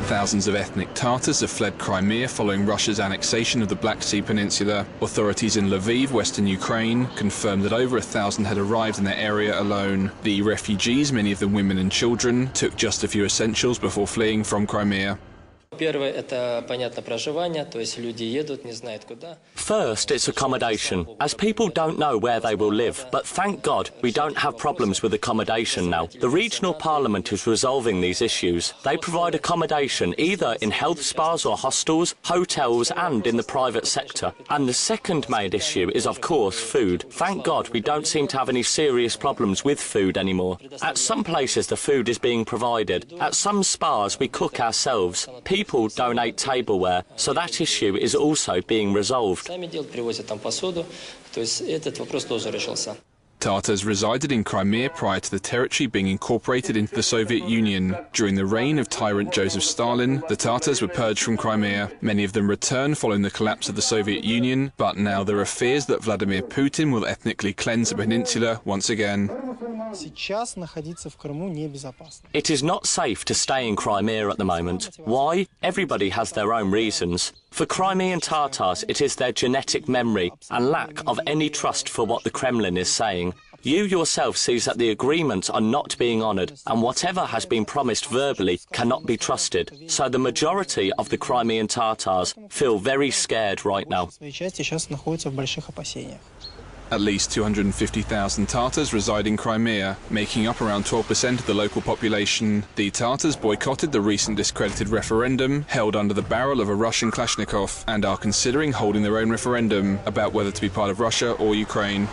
Thousands of ethnic Tatars have fled Crimea following Russia's annexation of the Black Sea Peninsula. Authorities in Lviv, western Ukraine, confirmed that over 1,000 had arrived in their area alone. The refugees, many of them women and children, took just a few essentials before fleeing from Crimea. First, it's accommodation, as people don't know where they will live. But thank God we don't have problems with accommodation now. The regional parliament is resolving these issues. They provide accommodation either in health spas or hostels, hotels and in the private sector. And the second main issue is, of course, food. Thank God we don't seem to have any serious problems with food anymore. At some places the food is being provided. At some spas we cook ourselves. People donate tableware, so that issue is also being resolved. Tatars resided in Crimea prior to the territory being incorporated into the Soviet Union. During the reign of tyrant Joseph Stalin, the Tatars were purged from Crimea. Many of them returned following the collapse of the Soviet Union, but now there are fears that Vladimir Putin will ethnically cleanse the peninsula once again. It is not safe to stay in Crimea at the moment. Why? Everybody has their own reasons. For Crimean Tatars, it is their genetic memory and lack of any trust for what the Kremlin is saying. You yourself sees that the agreements are not being honoured, and whatever has been promised verbally cannot be trusted. So the majority of the Crimean Tatars feel very scared right now. At least 250,000 Tatars reside in Crimea, making up around 12% of the local population. The Tatars boycotted the recent discredited referendum held under the barrel of a Russian Kalashnikov and are considering holding their own referendum about whether to be part of Russia or Ukraine.